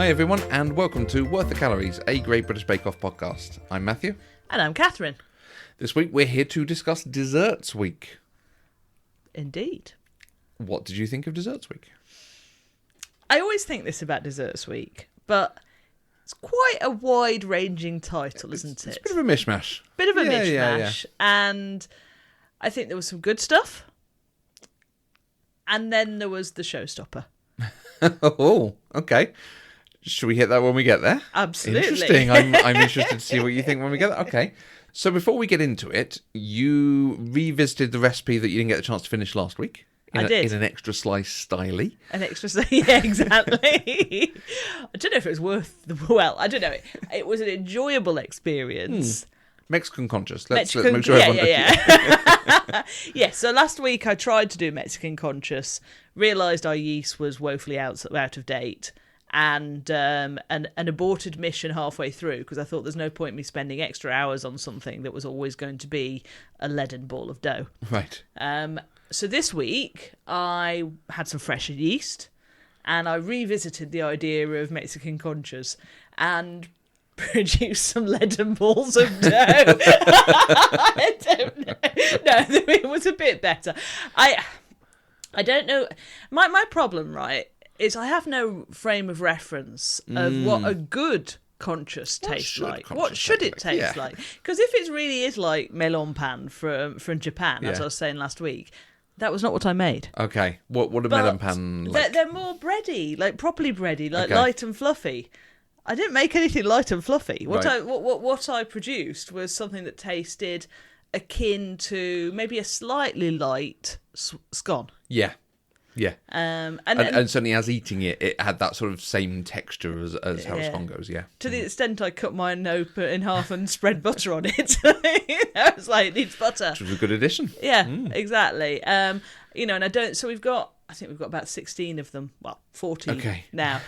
Hi everyone, and welcome to Worth the Calories, a Great British Bake Off podcast. I'm Matthew. And I'm Cathryn. This week we're here to discuss Desserts Week. Indeed. What did you think of Desserts Week? I always think this about Desserts Week, but it's quite a wide-ranging title, isn't it? It's a bit of a mishmash. Bit of a mishmash. Yeah. And I think there was some good stuff. And then there was the showstopper. Oh, okay. Should we hit that when we get there? Absolutely. Interesting. I'm interested to see what you think when we get there. Okay. So before we get into it, you revisited the recipe that you didn't get the chance to finish last week. I did. In an extra slice styly. An extra slice, yeah, exactly. I don't know if it was I don't know. It was an enjoyable experience. Mexican conscious. Let's make sure everyone Yeah, so last week I tried to do Mexican conscious, realised our yeast was woefully out of date, and aborted mission halfway through because I thought there's no point in me spending extra hours on something that was always going to be a leaden ball of dough. Right. So this week I had some fresher yeast, and I revisited the idea of Mexican conscious and produce some leaden balls of dough. I don't know. No, it was a bit better. I don't know. My problem, right, is I have no frame of reference of what a good conscious tastes like. What should it taste like? Because if it really is like melon pan from Japan, as I was saying last week, that was not what I made. Okay. What a melon pan like? They're more bready, like properly bready, like light and fluffy. I didn't make anything light and fluffy. What I produced was something that tasted akin to maybe a slightly light scone. Yeah. And certainly as eating it, it had that sort of same texture as how a scone goes, yeah. To the extent I cut mine open in half and spread butter on it. I was like, it needs butter. Which was a good addition. Yeah, exactly. And I don't, so I think we've got about 16 of them. Well, 14 now.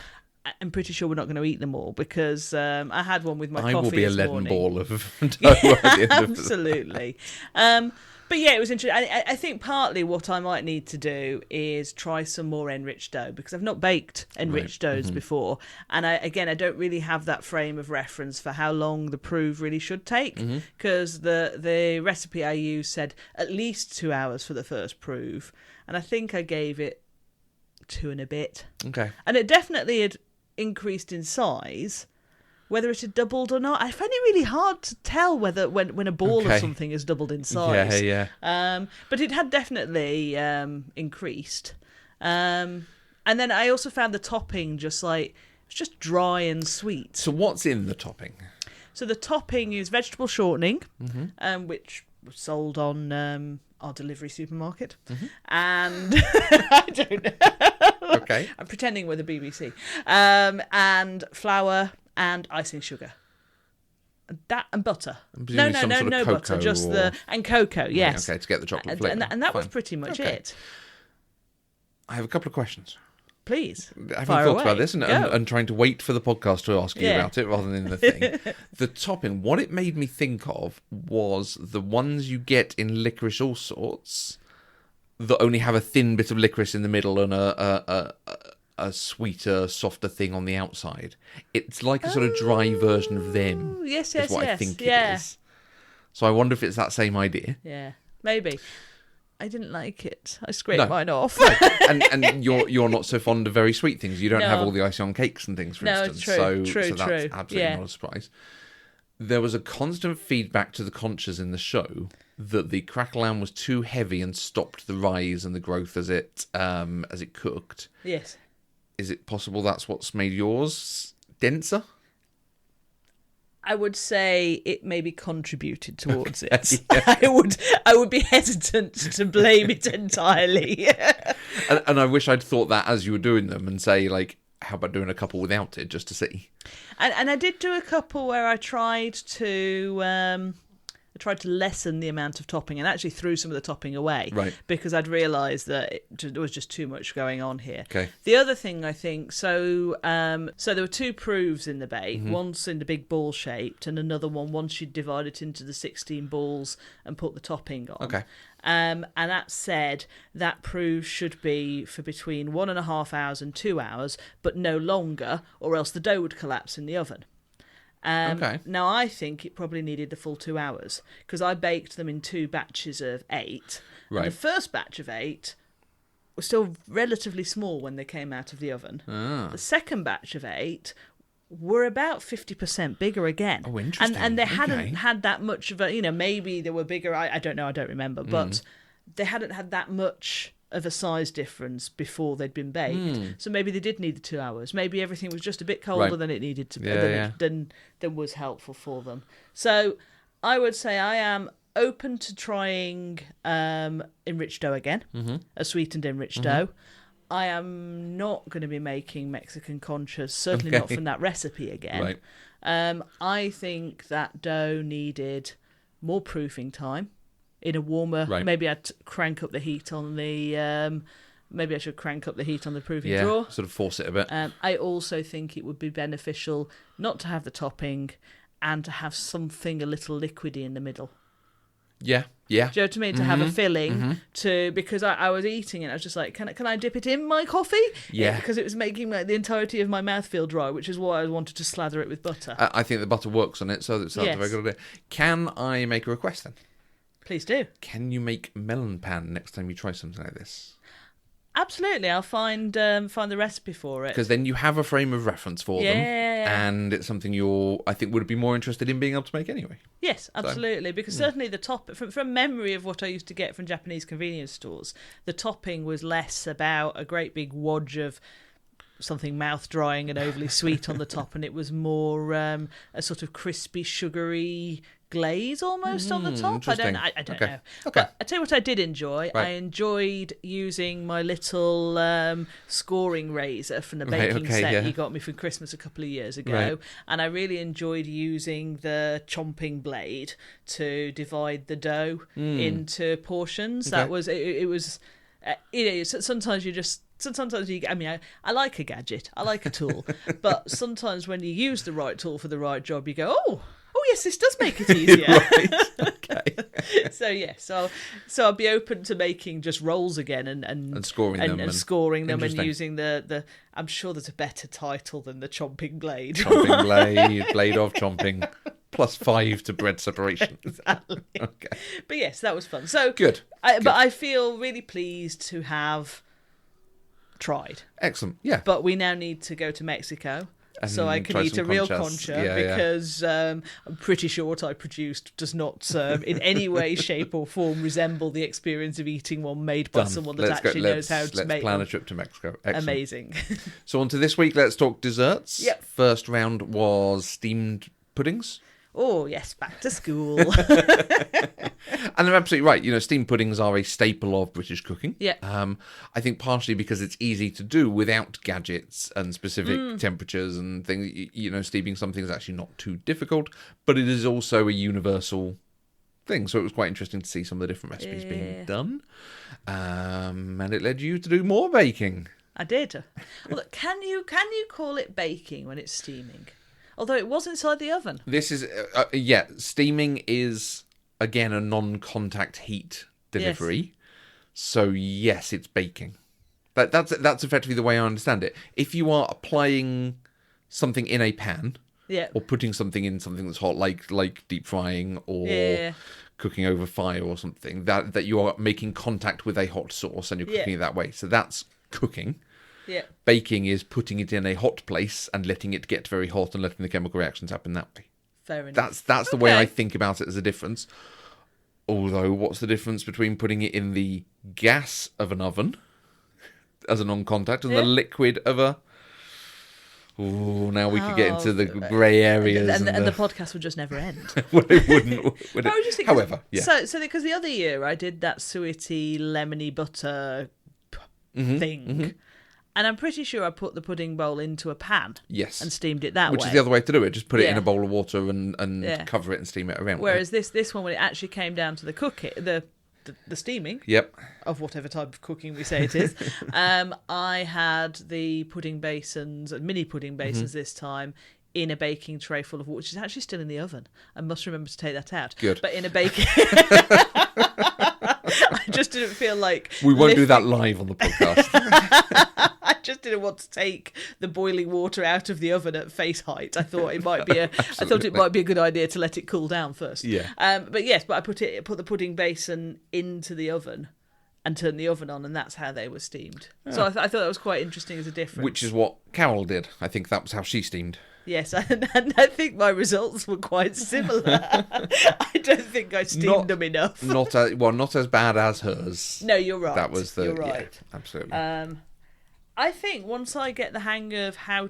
I'm pretty sure we're not going to eat them all because I had one with my coffee this morning. I will be a leaden ball of dough at the end of absolutely. But yeah, it was interesting. I think partly what I might need to do is try some more enriched dough because I've not baked enriched doughs before. And I don't really have that frame of reference for how long the prove really should take because the recipe I used said at least 2 hours for the first prove. And I think I gave it 2 and a bit. Okay. And it definitely had increased in size. Whether it had doubled or not, I find it really hard to tell whether when a ball of something has doubled in size. Yeah. But it had definitely increased. And then I also found the topping it's just dry and sweet. So what's in the topping? So the topping is vegetable shortening, which was sold on our delivery supermarket, and I don't know. Okay, I'm pretending we're the BBC. And flour and icing sugar. That and butter. No butter. Just and cocoa. Yes. Right, okay, to get the chocolate flavour. And that was pretty much it. I have a couple of questions. Please. Having thought about this and trying to wait for the podcast to ask you about it rather than the thing. The topping, what it made me think of was the ones you get in licorice all sorts that only have a thin bit of licorice in the middle and a sweeter, softer thing on the outside. It's like a sort of dry version of them. Yes. Is what I think it is. So I wonder if it's that same idea. Yeah, maybe. I didn't like it. I scraped mine off. and you're not so fond of very sweet things. You don't have all the icing on cakes and things, for instance. True, so that's absolutely not a surprise. There was a constant feedback to the conchas in the show that the crackle lamb was too heavy and stopped the rise and the growth as it cooked. Yes. Is it possible that's what's made yours denser? I would say it maybe contributed towards it. Yeah. I would be hesitant to blame it entirely. and I wish I'd thought that as you were doing them and say, like, how about doing a couple without it just to see? And I did do a couple where I tried to tried to lessen the amount of topping and actually threw some of the topping away. Right. Because I'd realised that there was just too much going on here. Okay. The other thing I think, so there were 2 proofs in the bake. One's in the big ball shaped, and another one once you'd divide it into the 16 balls and put the topping on. Okay. And that said, that proof should be for between 1.5 hours and 2 hours, but no longer, or else the dough would collapse in the oven. Now, I think it probably needed the full 2 hours, because I baked them in 2 batches of 8. Right. And the first batch of 8 was still relatively small when they came out of the oven. The second batch of 8 were about 50% bigger again. Oh, interesting. And they hadn't had that much of a, maybe they were bigger, I don't know, I don't remember, but they hadn't had that much of a size difference before they'd been baked. So maybe they did need the 2 hours. Maybe everything was just a bit colder than it needed to be, than was helpful for them. So I would say I am open to trying enriched dough again, a sweetened enriched dough. I am not going to be making Mexican conchas, certainly not from that recipe again. Right. I think that dough needed more proofing time in a warmer. Right. Maybe I'd crank up the heat on the. Maybe I should crank up the heat on the proofing drawer. Sort of force it a bit. I also think it would be beneficial not to have the topping and to have something a little liquidy in the middle. Yeah. Do you know what I mean? To have a filling, because I was eating it, I was just like, can I dip it in my coffee? Yeah. Because it was making the entirety of my mouth feel dry, which is why I wanted to slather it with butter. I think the butter works on it, so that's a very good idea. Can I make a request then? Please do. Can you make melon pan next time you try something like this? Absolutely, I'll find the recipe for it. Because then you have a frame of reference for them, and it's something I think would be more interested in being able to make anyway. Yes, absolutely. Because certainly the from memory of what I used to get from Japanese convenience stores, the topping was less about a great big wodge of something mouth-drying and overly sweet on the top, and it was more a sort of crispy, sugary glaze almost on the top. I don't know. Okay. But I tell you what I did enjoy. Right. I enjoyed using my little scoring razor from the baking set you got me for Christmas a couple of years ago. And I really enjoyed using the chomping blade to divide the dough into portions. That was it was sometimes I like a gadget, I like a tool, but sometimes when you use the right tool for the right job, you go, oh yes, this does make it easier. So I'll be open to making just rolls again and scoring them and using the I'm sure there's a better title than the chomping blade. Chomping blade of chomping. +5 to bread separation. Exactly. Okay. But yes, that was fun. So good. But I feel really pleased to have tried. Excellent. Yeah. But we now need to go to Mexico. So I can eat a real concha because I'm pretty sure what I produced does not in any way, shape or form resemble the experience of eating one made by someone that actually knows how to make Let's plan one. a trip to Mexico. Excellent. Amazing. So on to this week, let's talk desserts. Yep. First round was steamed puddings. Oh, yes, back to school. And they're absolutely right. Steamed puddings are a staple of British cooking. Yeah. I think partially because it's easy to do without gadgets and specific temperatures and things. Steaming something is actually not too difficult, but it is also a universal thing. So it was quite interesting to see some of the different recipes being done. And it led you to do more baking. I did. Well, look, can you call it baking when it's steaming? Although it was inside the oven. This is, steaming is, again, a non-contact heat delivery. Yes. So, yes, it's baking. That's effectively the way I understand it. If you are applying something in a pan, or putting something in something that's hot, like deep frying or cooking over fire or something, that you are making contact with a hot sauce and you're cooking it that way. So that's cooking. Yeah. Baking is putting it in a hot place and letting it get very hot and letting the chemical reactions happen that way. Fair enough. That's the way I think about it as a difference. Although, what's the difference between putting it in the gas of an oven as a non-contact and the liquid of a... now we could get into the grey areas. And the podcast would just never end. Well, it wouldn't. Would it? I was just thinking, however, So because the other year I did that suety lemony butter thing. And I'm pretty sure I put the pudding bowl into a pan. Yes. And steamed it that way. Which is the other way to do it. Just put it in a bowl of water and cover it and steam it around. Whereas this one, when it actually came down to the cooking, the steaming of whatever type of cooking we say it is, I had the pudding basins, mini pudding basins this time, in a baking tray full of water, which is actually still in the oven. I must remember to take that out. Good. But in a baking... I just didn't feel like... We won't do that live on the podcast. I just didn't want to take the boiling water out of the oven at face height. I thought it might be a good idea to let it cool down first. Yeah. But I put the pudding basin into the oven and turned the oven on, and that's how they were steamed. Oh. So I thought that was quite interesting as a difference. Which is what Carol did. I think that was how she steamed. Yes, and I think my results were quite similar. I don't think I steamed them enough. Not as bad as hers. No, you're right. That was you're right. Yeah, absolutely. I think once I get the hang of how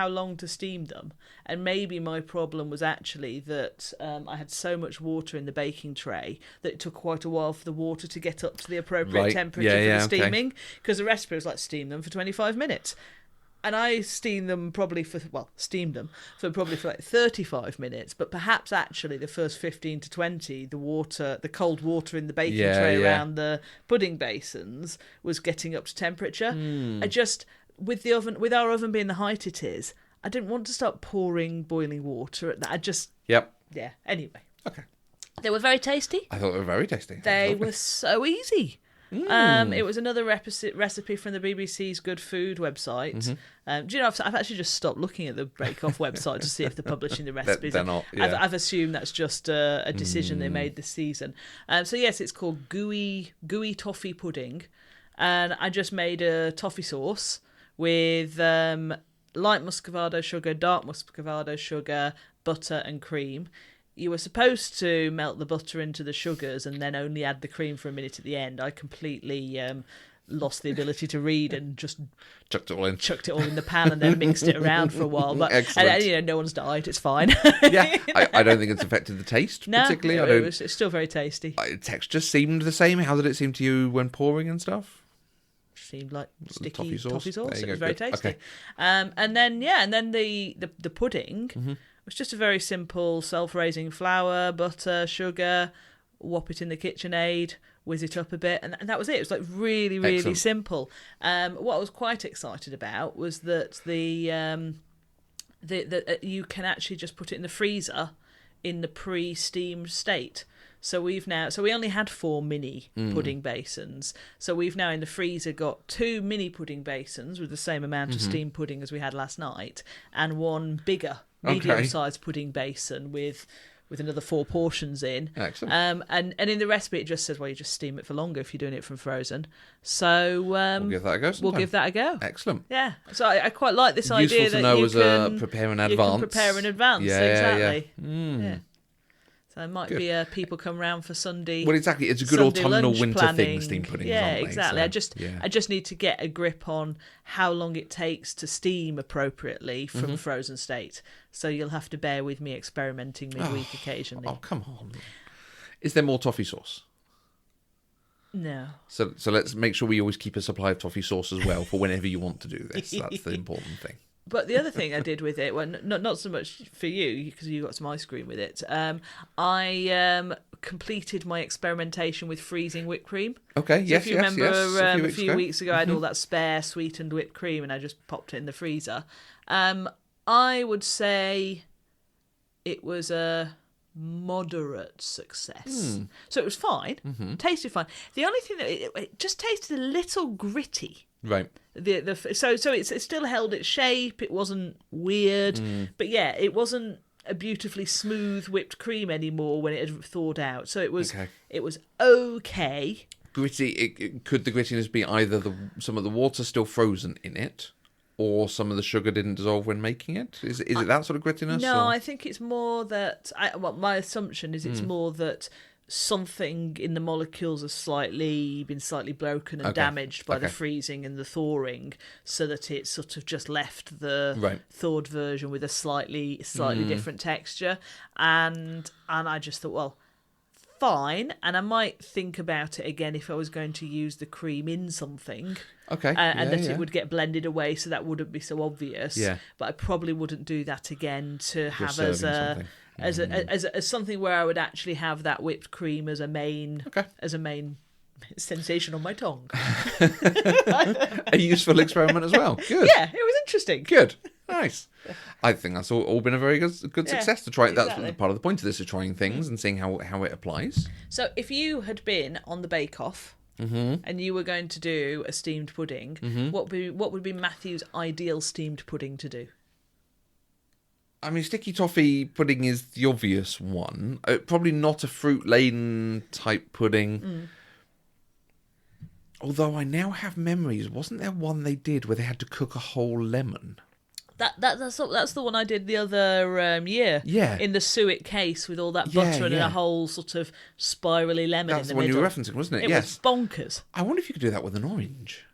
long to steam them, and maybe my problem was actually that I had so much water in the baking tray that it took quite a while for the water to get up to the appropriate temperature for the steaming, because the recipe was like steam them for 25 minutes. And I steamed them for like 35 minutes, but perhaps actually the first 15 to 20, the cold water in the baking tray around the pudding basins was getting up to temperature. I just, with our oven being the height it is, I didn't want to start pouring boiling water at that. Yeah, anyway. Okay. They were very tasty. I thought they were very tasty. They were so easy. It was another recipe from the BBC's Good Food website. Do you know, I've actually just stopped looking at the Bake Off website to see if they're publishing the recipes. They're not, yeah. I've assumed that's just a decision they made this season. So yes, it's called gooey toffee pudding, and I just made a toffee sauce with light muscovado sugar, dark muscovado sugar, butter and cream. You were supposed to melt the butter into the sugars and then only add the cream for a minute at the end. I completely lost the ability to read and just chucked it all in the pan and then mixed it around for a while. But and, no one's died. It's fine. Yeah, I don't think it's affected the taste particularly. It's still very tasty. Texture seemed the same. How did it seem to you when pouring and stuff? Seemed like sticky toffee sauce. It was very tasty. Okay. And then the pudding was just a very simple self-raising flour, butter, sugar, whop it in the KitchenAid, whiz it up a bit, and that was it. It was like really, really Excellent. simple. What I was quite excited about was that the you can actually just put it in the freezer in the pre-steamed state. So we only had 4 mini pudding basins. So we've now in the freezer got 2 mini pudding basins with the same amount of steamed pudding as we had last night, and 1 bigger medium-sized pudding basin with another 4 portions in. Excellent. And in the recipe it just says, well, you just steam it for longer if you're doing it from frozen. So we'll give that a go. We'll give that a go. Excellent. Yeah. So I quite like this idea Useful to that know you as can prepare in advance. You can prepare in advance. Yeah, exactly. Yeah. So it might be people come round for Sunday. Well, exactly. It's a good Sunday autumnal winter planning. thing, steam puddings. Yeah, aren't they? exactly. So, I just need to get a grip on how long it takes to steam appropriately from a frozen state. So you'll have to bear with me experimenting midweek occasionally. Oh, come on. Is there more toffee sauce? No. So let's make sure we always keep a supply of toffee sauce as well for whenever you want to do this. That's the important thing. But the other thing I did with it, well, not so much for you, because you got some ice cream with it, I completed my experimentation with freezing whipped cream. Okay, so yes, if you remember, a few weeks ago, I had all that spare sweetened whipped cream and I just popped it in the freezer. I would say it was a moderate success. So it was fine, tasted fine. The only thing that it just tasted a little gritty. Right. So it still held its shape. It wasn't weird, but yeah, it wasn't a beautifully smooth whipped cream anymore when it had thawed out. So it was okay. Gritty. Could the grittiness be either some of the water still frozen in it, or some of the sugar didn't dissolve when making it? Is it that sort of grittiness? No, or? I think it's more that. My assumption is it's more that something in the molecules has been slightly broken and damaged by the freezing and the thawing, so that it sort of just left the thawed version with a slightly different texture. And I just thought, well, fine, and I might think about it again if I was going to use the cream in something. Okay. It would get blended away, so that wouldn't be so obvious. Yeah. But I probably wouldn't do that again to Just have serving something. as something where I would actually have that whipped cream as a main sensation on my tongue. A useful experiment as well. Good. Yeah, it was interesting. Good. Nice. I think that's all been a very good success to try. Exactly. That's part of the point of this, is trying things and seeing how it applies. So if you had been on the Bake Off and you were going to do a steamed pudding, what would be Matthew's ideal steamed pudding to do? I mean, sticky toffee pudding is the obvious one. Probably not a fruit-laden type pudding. Although I now have memories. Wasn't there one they did where they had to cook a whole lemon? That's the one I did the other year. Yeah. In the suet case with all that butter and a whole sort of spirally lemon That's in the the one middle. you were referencing, wasn't it? It was bonkers. I wonder if you could do that with an orange.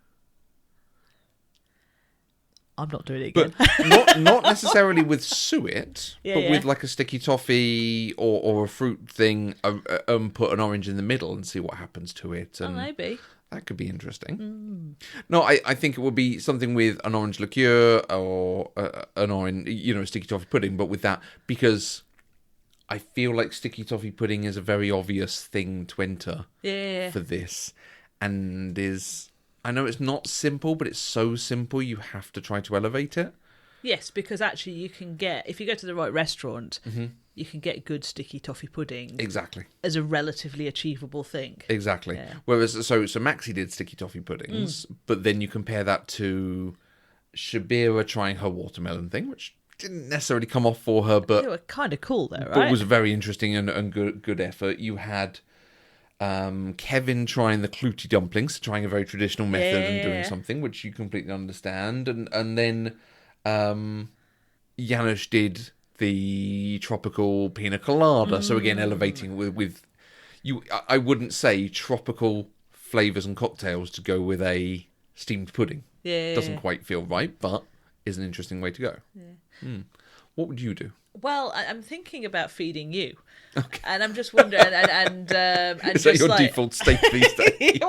I'm not doing it again. But not necessarily with suet, but with like a sticky toffee or a fruit thing, put an orange in the middle and see what happens to it. And maybe. that could be interesting. No, I think it would be something with an orange liqueur or an orange, sticky toffee pudding, but with that, because I feel like sticky toffee pudding is a very obvious thing to enter for this, and I know it's not simple, but it's so simple you have to try to elevate it. Yes, because actually you can get, if you go to the right restaurant, you can get good sticky toffee pudding. Exactly. As a relatively achievable thing. Exactly. Yeah. Whereas, so Maxie did sticky toffee puddings, but then you compare that to Shabira trying her watermelon thing, which didn't necessarily come off for her, but they were kind of cool though, right? But was very interesting and good effort. You had Kevin trying the clootie dumplings, trying a very traditional method and doing something which you completely understand, and then Janusz did the tropical pina colada. So again, elevating with you. I wouldn't say tropical flavors and cocktails to go with a steamed pudding. Doesn't quite feel right, but is an interesting way to go. What would you do? Well, I'm thinking about feeding you. Okay. And I'm just wondering, and is that your default state these days?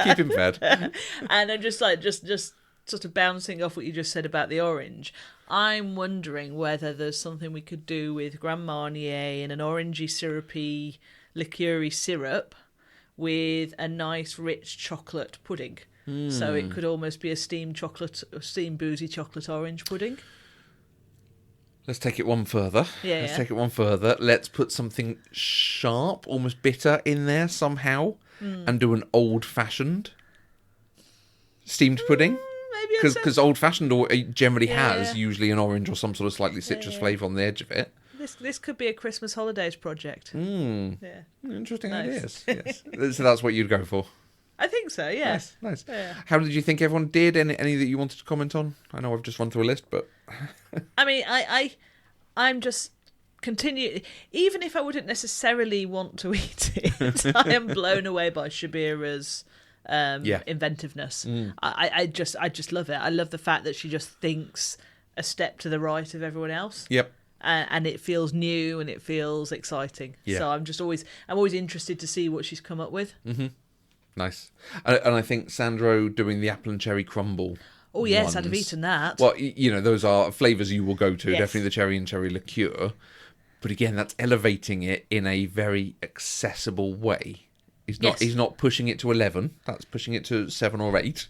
Keep him fed. And I'm just sort of bouncing off what you just said about the orange. I'm wondering whether there's something we could do with Grand Marnier and an orangey syrupy liqueur-y syrup with a nice rich chocolate pudding. So it could almost be a steamed boozy chocolate orange pudding. Let's take it one further. Take it one further. Let's put something sharp, almost bitter in there somehow, and do an old-fashioned steamed pudding. Maybe because old-fashioned generally has usually an orange or some sort of slightly citrus flavour on the edge of it. This could be a Christmas holidays project. Interesting ideas. Yes. So that's what you'd go for. I think so, yeah. Nice. Yeah. How did you think everyone did? Any that you wanted to comment on? I know I've just run through a list, but... I mean, I'm just continue. Even if I wouldn't necessarily want to eat it, I am blown away by Shabira's inventiveness. I just love it. I love the fact that she just thinks a step to the right of everyone else. Yep. And it feels new and it feels exciting. Yeah. So I'm always interested to see what she's come up with. Nice. And I think Sandro doing the apple and cherry crumble. Oh yes, I'd have eaten that. Well, those are flavours you will go to. Yes. Definitely the cherry and cherry liqueur. But again, that's elevating it in a very accessible way. He's not pushing it to 11. That's pushing it to 7 or 8,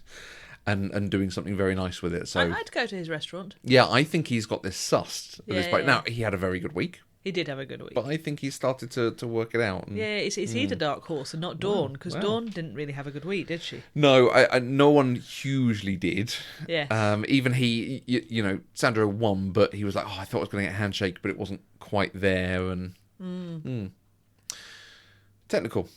and doing something very nice with it. So I'd go to his restaurant. Yeah, I think he's got this sussed at this point. Now, he had a very good week. He did have a good week. But I think he's started to work it out. And, is he the dark horse and not Dawn? Because Dawn didn't really have a good week, did she? No, no one hugely did. Yeah. Even he, Sandro won, but he was like, I thought I was going to get a handshake, but it wasn't quite there. And Technical.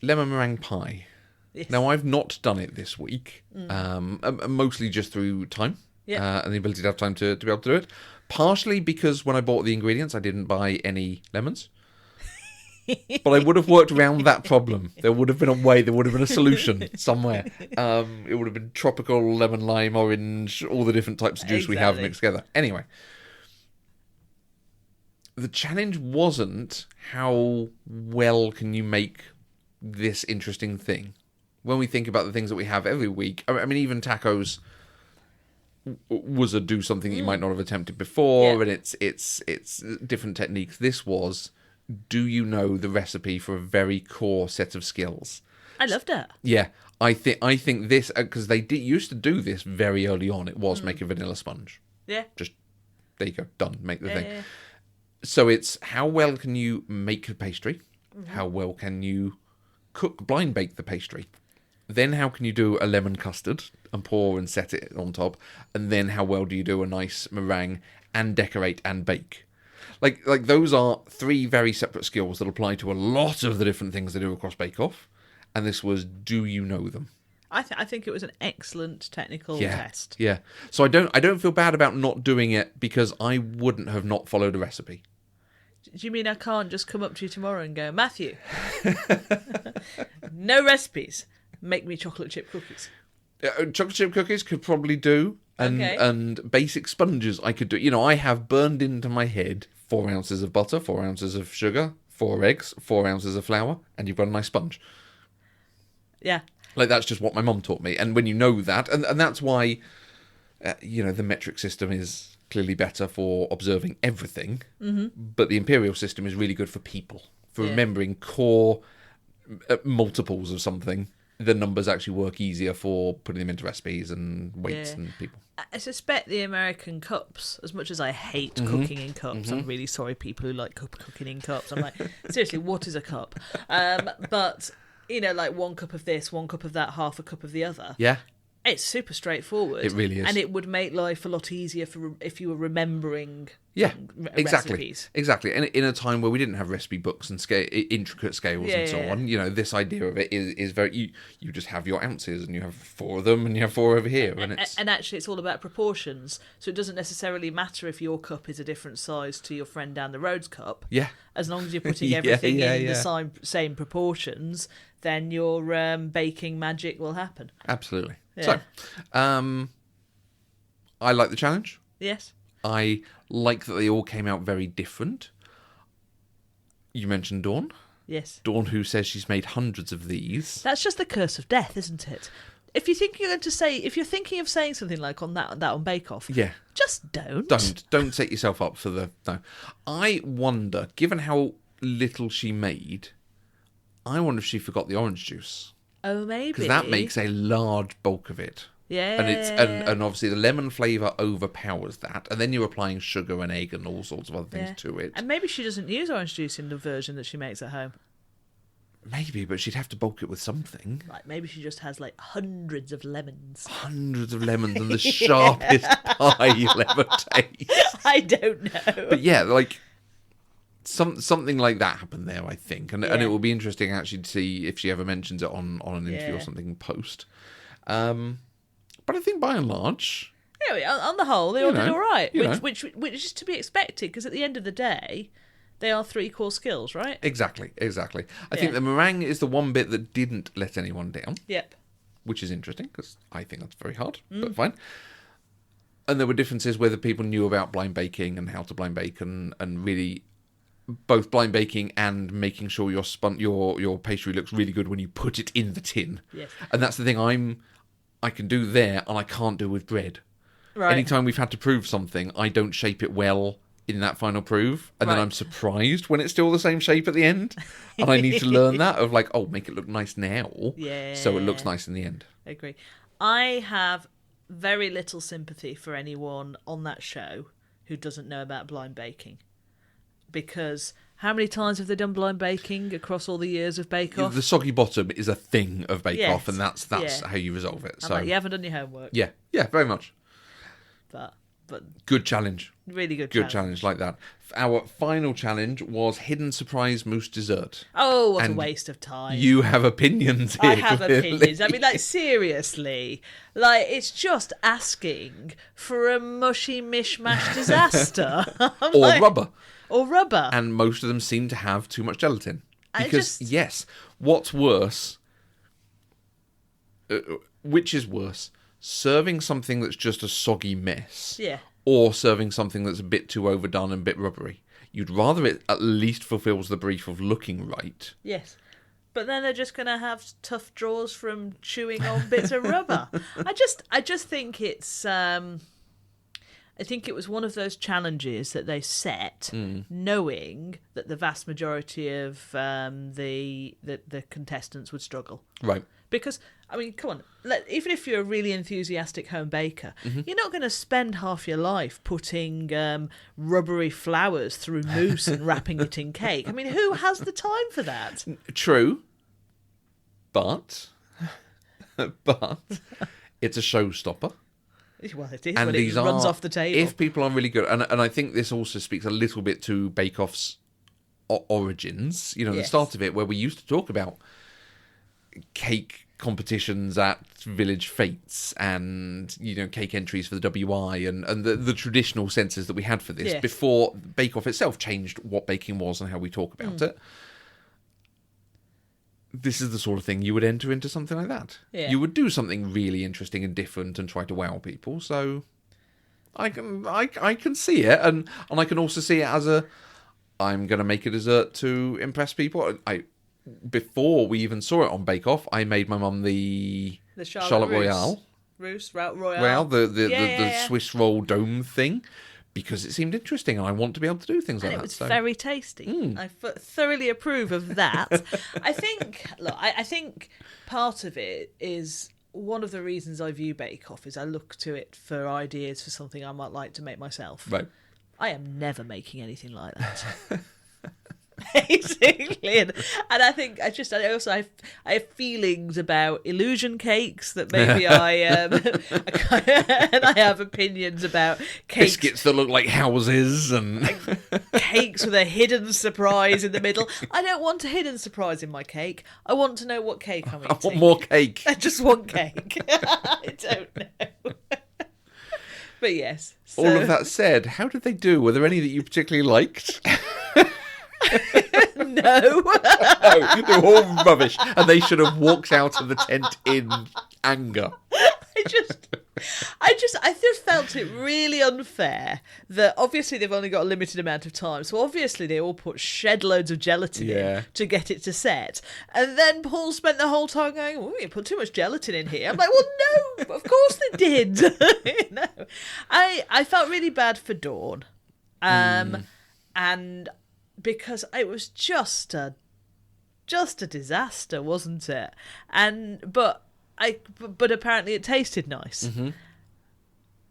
Lemon meringue pie. Yes. Now, I've not done it this week, mostly just through time and the ability to have time to be able to do it. Partially because when I bought the ingredients, I didn't buy any lemons. But I would have worked around that problem. There would have been a way, there would have been a solution somewhere. It would have been tropical, lemon, lime, orange, all the different types of juice we have mixed together. Anyway. the challenge wasn't how well can you make this interesting thing. When we think about the things that we have every week, I mean, even tacos was a do something that you might not have attempted before, and it's different techniques. This was, do you know the recipe for a very core set of skills? I loved it. Yeah, I think this, because they used to do this very early on. It was make a vanilla sponge. Yeah. Just, there you go, done, make the thing. Yeah. So it's how well can you make a pastry? How well can you blind bake the pastry? Then how can you do a lemon custard and pour and set it on top? And then how well do you do a nice meringue and decorate and bake? Like those are three very separate skills that apply to a lot of the different things they do across Bake Off. And this was, do you know them? I think it was an excellent technical test. Yeah. So I don't feel bad about not doing it because I wouldn't have not followed a recipe. Do you mean I can't just come up to you tomorrow and go, Matthew, no recipes, make me chocolate chip cookies? Chocolate chip cookies could probably do, and basic sponges I could do. You know, I have burned into my head 4 ounces of butter, 4 ounces of sugar, 4 eggs, 4 ounces of flour, and you've got a nice sponge. Yeah. Like, that's just what my mum taught me. And when you know that, and that's why, the metric system is clearly better for observing everything, but the imperial system is really good for people, for remembering core multiples of something. The numbers actually work easier for putting them into recipes and weights and people. I suspect the American cups, as much as I hate cooking in cups, I'm really sorry people who like cooking in cups. I'm like, seriously, what is a cup? But, like 1 cup of this, 1 cup of that, half a cup of the other. Yeah. It's super straightforward. It really is. And it would make life a lot easier if you were remembering recipes. Exactly. And in a time where we didn't have recipe books and intricate scales and so on, this idea of it is very... You just have your ounces and you have 4 of them and you have 4 over here. And actually it's all about proportions. So it doesn't necessarily matter if your cup is a different size to your friend down the road's cup. Yeah. As long as you're putting everything in the same proportions, then your baking magic will happen. Absolutely. Yeah. So, I like the challenge. Yes. I like that they all came out very different. You mentioned Dawn. Yes. Dawn, who says she's made hundreds of these. That's just the curse of death, isn't it? If you're thinking of saying something like on Bake Off, just don't. Don't set yourself up for no. I wonder, given how little she made, I wonder if she forgot the orange juice. Oh, maybe. Because that makes a large bulk of it. Yeah. And obviously the lemon flavour overpowers that. And then you're applying sugar and egg and all sorts of other things to it. And maybe she doesn't use orange juice in the version that she makes at home. Maybe, but she'd have to bulk it with something. Like, maybe she just has, hundreds of lemons. Hundreds of lemons and the sharpest pie you'll ever taste. I don't know. But yeah, something like that happened there, I think. And it will be interesting, actually, to see if she ever mentions it on an interview or something post. But I think, by and large... Yeah, on the whole, they all did all right. Which is to be expected, because at the end of the day... They are 3 core skills, right? Exactly. I think the meringue is the one bit that didn't let anyone down. Yep. Which is interesting, because I think that's very hard, but fine. And there were differences whether people knew about blind baking and how to blind bake, and really both blind baking and making sure your pastry looks really good when you put it in the tin. Yes. And that's the thing I can do there, and I can't do with bread. Right. Anytime we've had to prove something, I don't shape it well in that final prove, and then I'm surprised when it's still the same shape at the end, and I need to learn that of make it look nice now, so it looks nice in the end. I agree. I have very little sympathy for anyone on that show who doesn't know about blind baking, because how many times have they done blind baking across all the years of Bake Off? The soggy bottom is a thing of Bake Off, and that's how you resolve it. So you haven't done your homework. Yeah, very much. But good challenge. Really good challenge like that. Our final challenge was hidden surprise mousse dessert. Oh, what a waste of time. You have opinions here. I have opinions. I mean, seriously. It's just asking for a mushy mishmash disaster. Or rubber. And most of them seem to have too much gelatin. Because, yes, what's worse... which is worse? Serving something that's just a soggy mess, or serving something that's a bit too overdone and a bit rubbery. You'd rather it at least fulfills the brief of looking right. Yes. But then they're just going to have tough draws from chewing on bits of rubber. I just think it's... I think it was one of those challenges that they set, knowing that the vast majority of the contestants would struggle. Right. Because, I mean, come on, even if you're a really enthusiastic home baker, you're not going to spend half your life putting rubbery flowers through mousse and wrapping it in cake. I mean, who has the time for that? True. But it's a showstopper. Well, it is, and when these it runs off the table. If people are really good, and I think this also speaks a little bit to Bake Off's origins, the start of it, where we used to talk about cake competitions at village fetes and, cake entries for the WI and the traditional senses that we had for this before Bake Off itself changed what baking was and how we talk about it. This is the sort of thing you would enter into something like that. Yeah. You would do something really interesting and different and try to wow people. So I can see it, and I can also see it as I'm going to make a dessert to impress people. Before we even saw it on Bake Off, I made my mum the Charlotte Royale. Royale. The Swiss roll dome thing. Because it seemed interesting, and I want to be able to do things like that. It was very tasty. I thoroughly approve of that. I think part of it is one of the reasons I view Bake Off is I look to it for ideas for something I might like to make myself. Right. I am never making anything like that. Basically, and I think I have feelings about illusion cakes that maybe I and I have opinions about cakes, biscuits that look like houses and cakes with a hidden surprise in the middle. I don't want a hidden surprise in my cake. I want to know what cake I'm eating. I want more cake. I just want cake. I don't know. But yes. So... All of that said, how did they do? Were there any that you particularly liked? No. No, they were all rubbish, and they should have walked out of the tent in anger. I just felt it really unfair that obviously they've only got a limited amount of time, so obviously they all put shed loads of gelatin in to get it to set, and then Paul spent the whole time going, "Oh, you put too much gelatin in here." I'm like, well, no, of course they did. I felt really bad for Dawn, and because it was just a disaster, wasn't it? But apparently it tasted nice.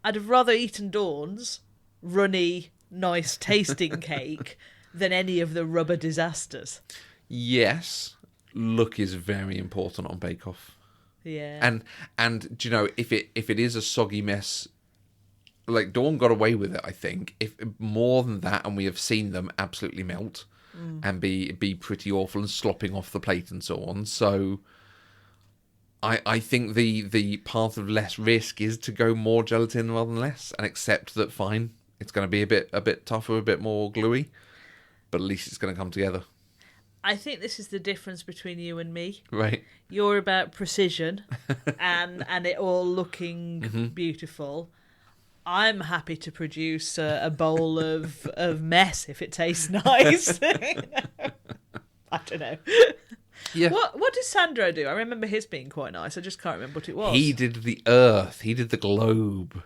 I'd have rather eaten Dawn's runny, nice tasting cake than any of the rubber disasters. Yes, look is very important on Bake Off. Yeah. And do you know, if it is a soggy mess, like Dawn got away with it, I think. If more than that, and we have seen them absolutely melt and be pretty awful and slopping off the plate and so on. So I think the path of less risk is to go more gelatin rather than less, and accept that fine, it's going to be a bit tougher, a bit more gluey, but at least it's going to come together. I think this is the difference between you and me. Right. You're about precision and it all looking beautiful. I'm happy to produce a bowl of mess if it tastes nice. I don't know. Yeah. What did Sandro do? I remember his being quite nice. I just can't remember what it was. He did the earth. He did the globe.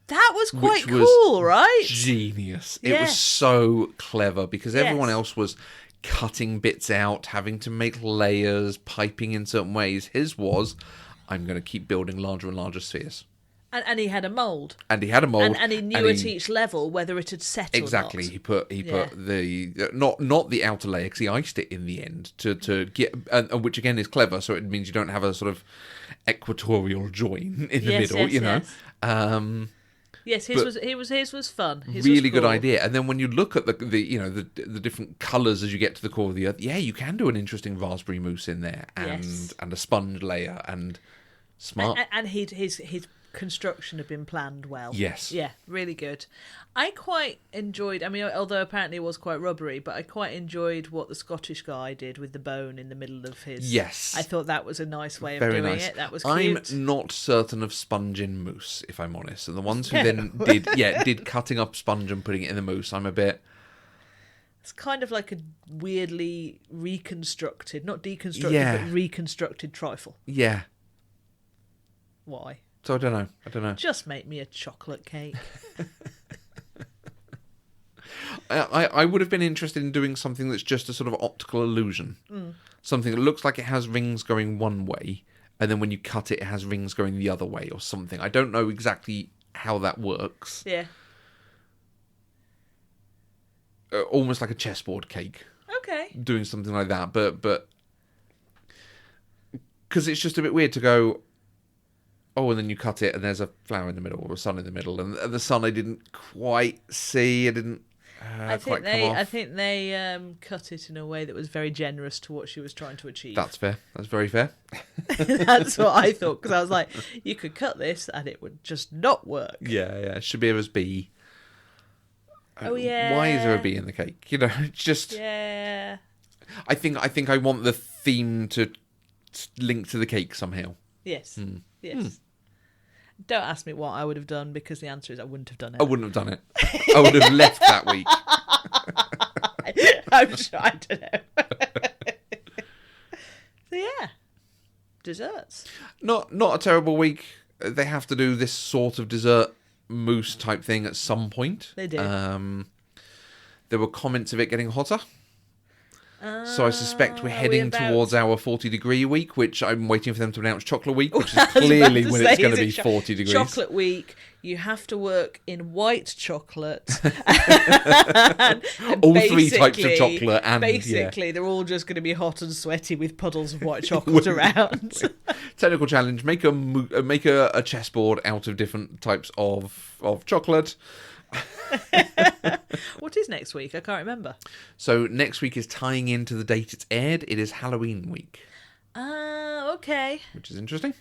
That was quite cool, right? Genius. It was so clever because everyone else was cutting bits out, having to make layers, piping in certain ways. His was, I'm going to keep building larger and larger spheres. And he had a mould. And he had a mould. And he knew at each level whether it had set or not. Exactly. He put the not the outer layer, because he iced it in the end to get, and which again is clever. So it means you don't have a sort of equatorial join in the middle. Yes, his was fun. His really was cool. Good idea. And then when you look at the different colours as you get to the core of the earth, you can do an interesting raspberry mousse in there, and a sponge layer, and smart. And his construction had been planned well. Yes. Yeah, really good. I quite enjoyed, although apparently it was quite rubbery, but I quite enjoyed what the Scottish guy did with the bone in the middle of his... Yes. I thought that was a nice way of doing it. That was cute. I'm not certain of sponge in mousse, if I'm honest. And the ones who then did cutting up sponge and putting it in the mousse, I'm a bit... It's kind of like a weirdly reconstructed, not deconstructed, but reconstructed trifle. Yeah. Why? So I don't know. Just make me a chocolate cake. I would have been interested in doing something that's just a sort of optical illusion. Something that looks like it has rings going one way, and then when you cut it, it has rings going the other way or something. I don't know exactly how that works. Yeah. Almost like a chessboard cake. Okay. Doing something like that, but because it's just a bit weird to go, oh, and then you cut it and there's a flower in the middle or a sun in the middle, and the sun I didn't quite see. I didn't quite come off. I think they cut it in a way that was very generous to what she was trying to achieve. That's fair. That's very fair. That's what I thought, because I was like, you could cut this and it would just not work. Yeah. Shabira's bee. Oh yeah. Why is there a bee in the cake? You know, it's just. Yeah. I think I want the theme to link to the cake somehow. Yes. Yes. Don't ask me what I would have done, because the answer is I wouldn't have done it. I wouldn't have done it. I would have left that week. I'm sure, I don't know. So yeah, desserts. Not a terrible week. They have to do this sort of dessert mousse type thing at some point. They do. There were comments of it getting hotter. So I suspect we're heading towards our 40-degree week, which I'm waiting for them to announce chocolate week, which is clearly when it's going to be 40 degrees. Chocolate week, you have to work in white chocolate. and all three types of chocolate. And basically, they're all just going to be hot and sweaty with puddles of white chocolate around. Technical challenge, make a chessboard out of different types of chocolate. What is next week? I can't remember. So next week is tying into the date it's aired. It is Halloween week. Okay. Which is interesting.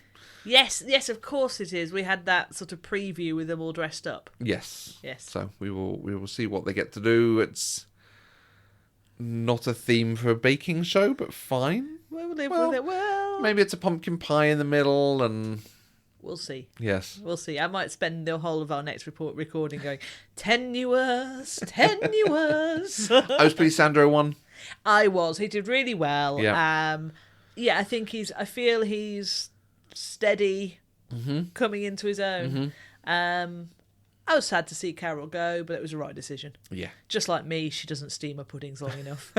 Yes, of course it is. We had that sort of preview with them all dressed up. Yes. Yes. So we will see what they get to do. It's not a theme for a baking show, but fine. We'll live with it. Well, maybe it's a pumpkin pie in the middle, and we'll see. Yes. We'll see. I might spend the whole of our next recording going, tenuous. I was pleased Sandro won. I was. He did really well. Yeah. I feel he's steady, coming into his own. I was sad to see Carol go, but it was the right decision. Yeah. Just like me, she doesn't steam her puddings long enough.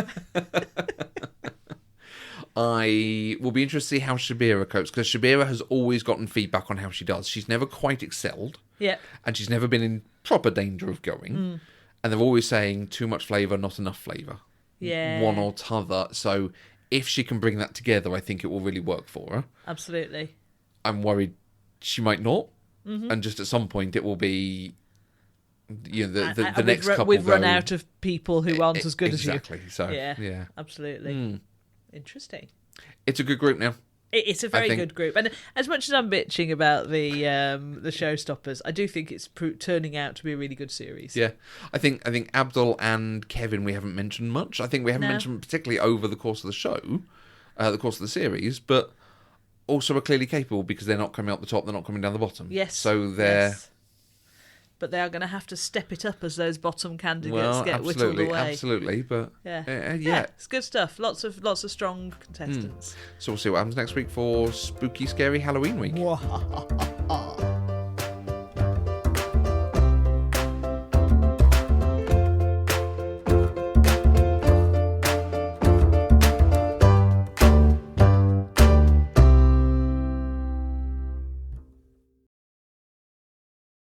I will be interested to see how Shabira copes, because Shabira has always gotten feedback on how she does. She's never quite excelled. Yeah. And she's never been in proper danger of going. And they're always saying too much flavour, not enough flavour. Yeah. One or t'other. So if she can bring that together, I think it will really work for her. Absolutely. I'm worried she might not. And just at some point it will be, you know, the next couple we've run out of people who aren't as good as you. Exactly. So yeah. Absolutely. Interesting. It's a good group now. It's a very good group, and as much as I'm bitching about the showstoppers, I do think it's turning out to be a really good series. Yeah, I think Abdul and Kevin we haven't mentioned much. I think we haven't mentioned particularly over the course of the show, the course of the series, but also are clearly capable because they're not coming up the top, they're not coming down the bottom. Yes. So they're. Yes. But they are going to have to step it up as those bottom candidates get whittled away. Absolutely, but yeah, it's good stuff. Lots of strong contestants. So we'll see what happens next week for spooky, scary Halloween week.